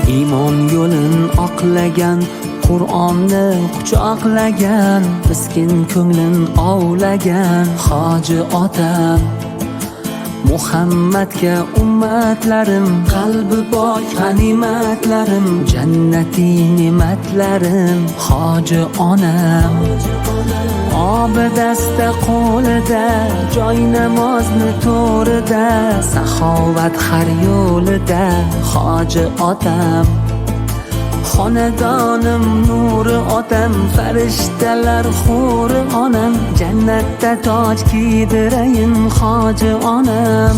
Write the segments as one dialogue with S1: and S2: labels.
S1: iymon yo'lin oqlagan, Qur'onni quchoqlagan, miskin ko'nglin ovlagan hoji otam. Muhammadga ummatlarim, qalbi boy g'animatlarim, jannatiy ne'matlarim hoji onam. Obidasda qo'lida, joy namozni to'rida, saxovat har yo'lida hoji otam. Xonadonim nuri otam, farishtalar xuri onam, jannatda toj kiydirayin hoji onam.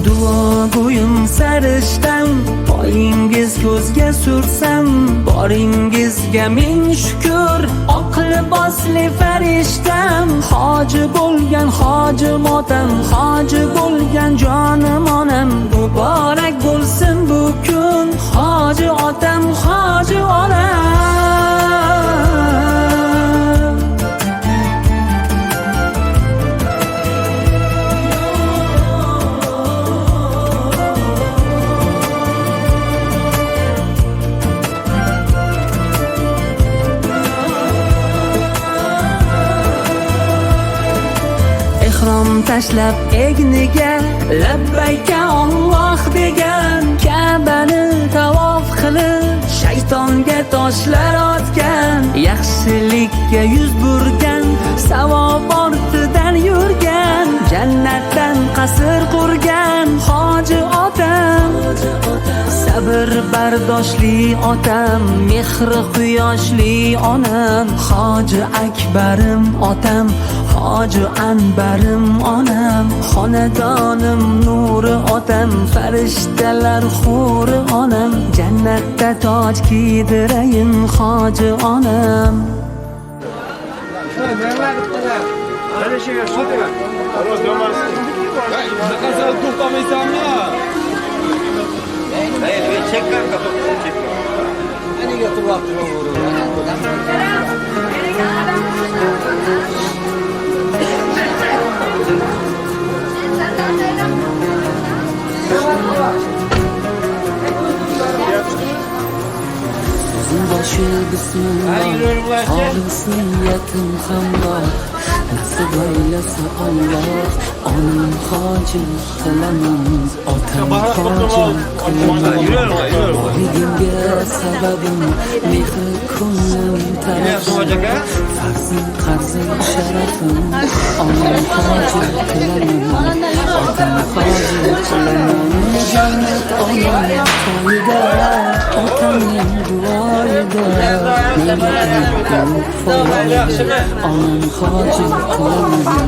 S1: Duo go'yim sarishtam, poyingiz ko'zga sursam, boringizga ming shukr, oq libosli farishtam. Hoji bo'lgan hoji motam, hoji bo'lgan jonim onam, muborak bo'lsin bu kun hoji otam, hoji onam. Ihrom tashlab egniga, labbayka Alloh degan, Ka'bani tavof qilib shaytonga toshlar otgan, yaxshilikka yuz burgan, savob ortidan yurgan, jannatdan qasr qurgan hoji otam. Sabr bardoshli otam, mehri quyoshli onam, hoji akbarim otam, hoji anbarim onam. Xonadonim nuri otam, farishtalar xuri onam, jannatda toj kiydirayin hoji onam. Başı bismillah, ağrısı yakın hamdar, nasip eylese Allah, onun hacı kılamız, otam hacı kılamız. Ligimge sebebim, mehri ko'nglim tarafim, farzim qarzim sharafim, onun hacı kılamız, otam hacı kılamız. Cennet onun toyida, otamning duoyida, menga aytdim foyda, onun hacı kılamız,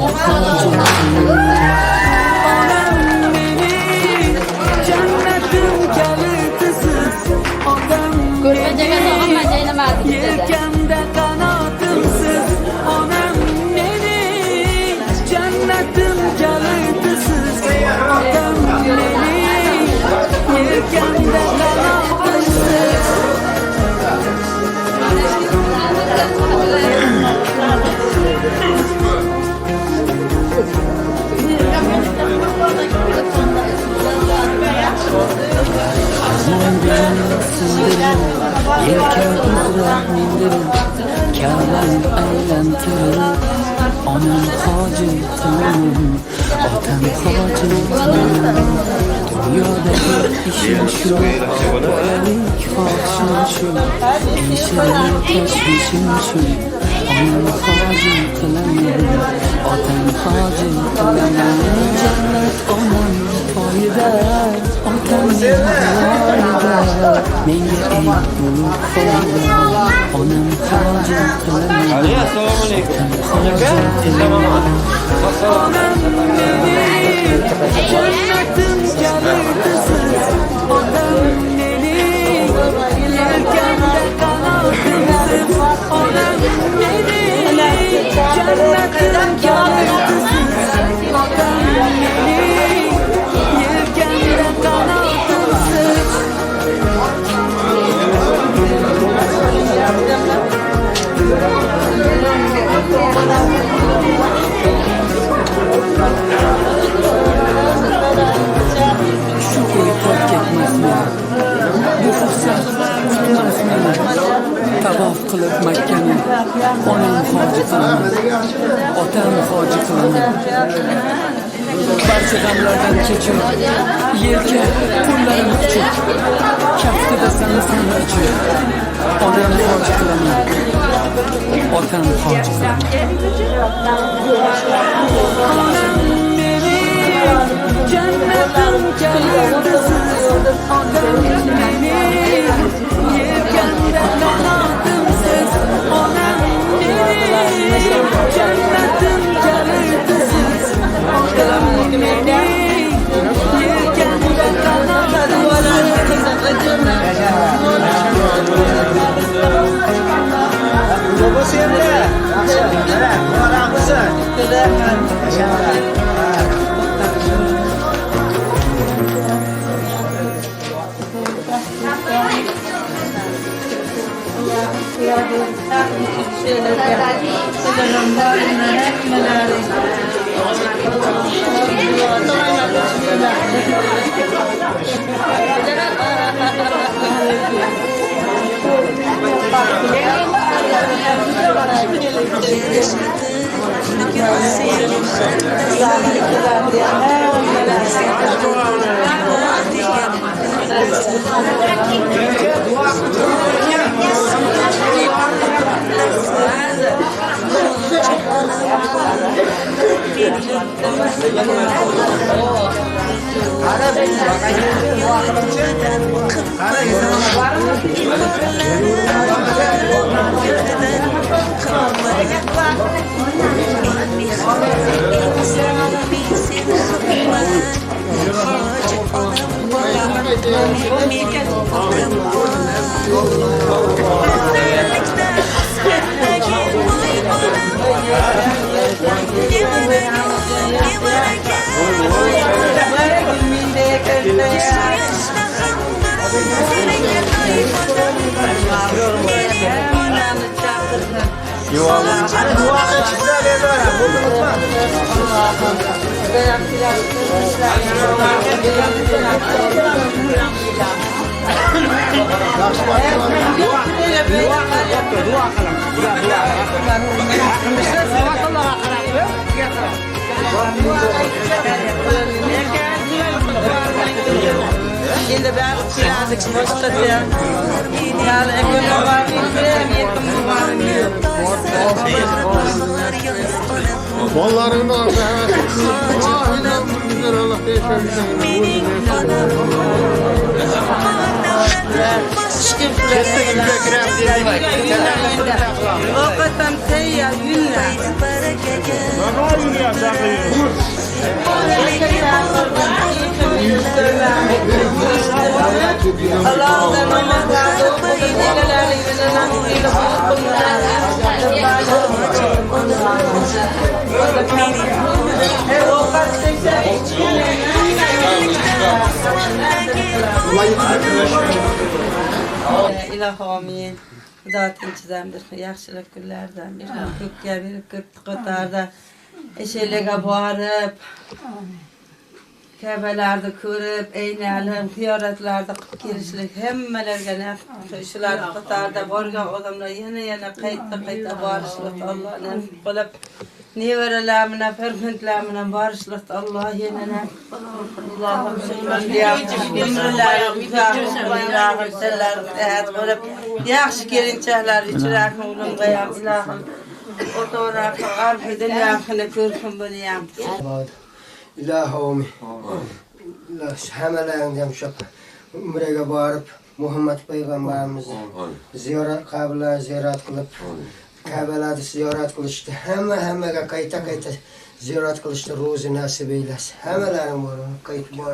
S1: otam hacı kılamız. Onam meni jannatim kalitisiz, otam meni yelkamda qanotimsiz, onam meni jannatim kalitisiz, otam meni yelkamda qanotimsiz. Yelken uzra mindirin, Ka'bani aylantirin, onam hoji qilaman, otam hoji qilaman. Dunyodagi ishim shu, bolalik xohishim shu, eng shirin tashvishim shu, onam hoji qilaman, otam hoji qilaman. Jannat onam foyda, otamning duoyida, menga eng ulug' foyda, onam hoji qilaman, otam hoji qilaman. Onam meni jannatim kalitisiz, otam meni yelkamda qanotimsiz, onam meni jannatim kalitisiz, otam meni yelkamda qanotimsiz. Shu ko'y topga qilib Makkani, onam hoji qilaman, otam hoji qilaman. Barcha g'amlardan kechib, yerga qo'llarim quchib, kaftida sani sanachib, onam hoji qilaman, otam hoji qilaman. Onam mening jannatim kalitisiz, onam mening yelkamda qanotimsiz, onam mening jannatim kalitisiz, onam mening yelkamda
S2: Şimdi ben kiralık boşta ya. Yani ekonomi var
S3: Bollarını da Allah
S2: Vakıtam seyyar günler. Allah'tan namazlarda İlahi zaten çizemdir, yaxşılık günlerden bir kökke verip köp qatarda eşeğe bağırıp Kəbələrdə körüb, eynəlim, ziyaretlərdə girişlik, hemmelergene şular qatarda borgan adamlar yana qayta barışlıq Allah nasip qilib nevaralarimni, farzandlarimni barışlıq Allah yana Allohim yaxshi kelinchaklar ichiraqni o'limgayam ilohim o'to'raqni arxidan yaxshini ko'rsin buni ham
S4: İlahim, hammalardan shu umraga borib, Muhammad payg'ambarimizni ziyorat qabullar ziyorat qilib, Ka'balarni ziyorat qilishdi. Hammaga qayta ziyorat qilishdi, ro'zi nasib eylasin. Hammalaring bor, qaytib bor.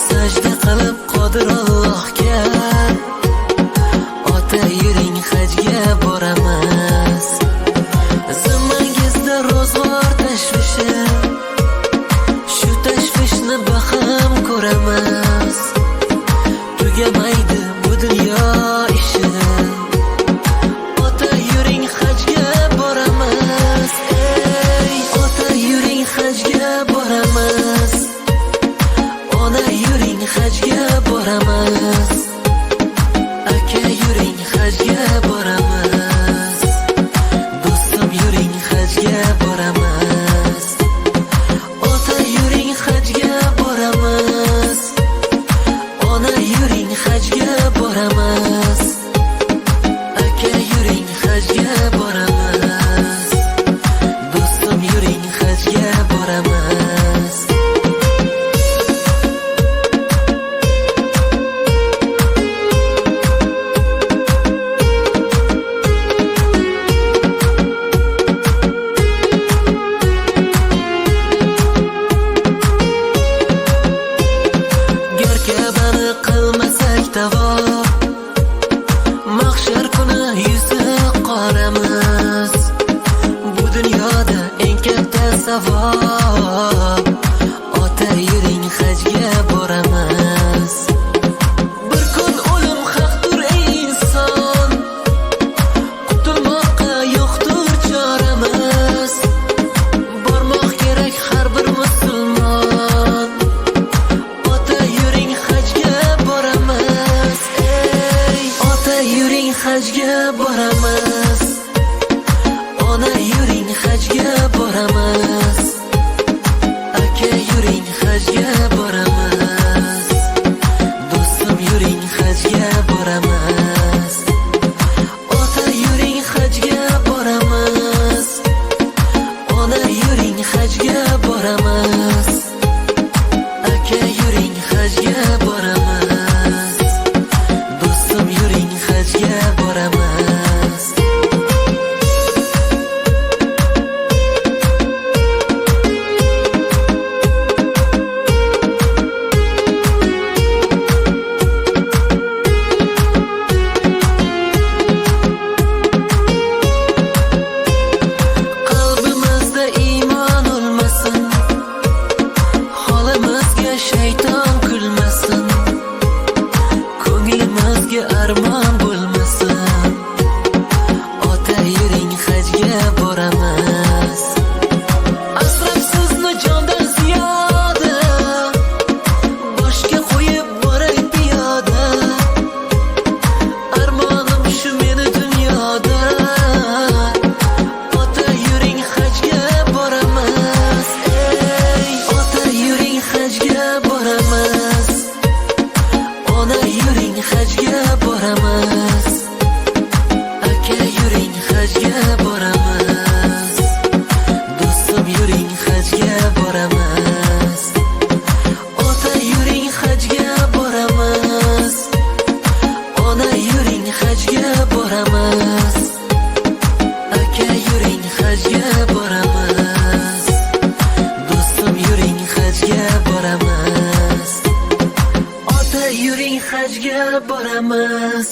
S1: Sajda qilib qodir Alloh tugamaydi bu dunyo ishi. Ota yuring hajga boramiz, ey ota yuring hajga boramiz. Ona yuring hajga boramiz, aka yuring hajga boramiz. Do'stim yuring hajga boramiz. Ota yuring hajga boramiz, ona yuring hajga boramiz. Aka yuring hajga boramiz. Do'stim yuring hajga boramiz. Garkabani qilmasak davo, mahshar kuni yuzi qoramiz. Bu dunyoda eng katta savob, ota yuring hajga boramiz. Bir kun o'lim haqdir ey inson, qutulmoqqa yo'qdir choramiz. Bormoq kerak har bir musulmon, ota yuring hajga boramiz, ey ota yuring hajga boramiz. Ona yuring hajga boramiz, aka yuring hajga boramiz. Do'stim yuring hajga boramiz. Ota yuring hajga boramiz, ona yuring hajga boramiz. Aka yuring hajga boramiz. Do'stim yuring hajga boramiz. Qalbimizda iymon o'lmasin, holimizga shayton kulmasin, ko'nglimizga armon bo'lmasin. Ota yuring hajga boramiz. Asrab sizni jondan ziyoda, boshga qo'yib boray piyoda. Armonim shu meni dunyoda, ota yuring hajga boramiz, ey ota yuring hajga boramiz. Ona yuring hajga boramiz, aka yuring hajga boramiz. Do'stim yuring hajga boramiz. Ota yuring hajga boramiz, ona yuring hajga boramiz. Aka yuring hajga boramiz. Do'stim yuring hajga boramiz. Ota yuring hajga boramiz.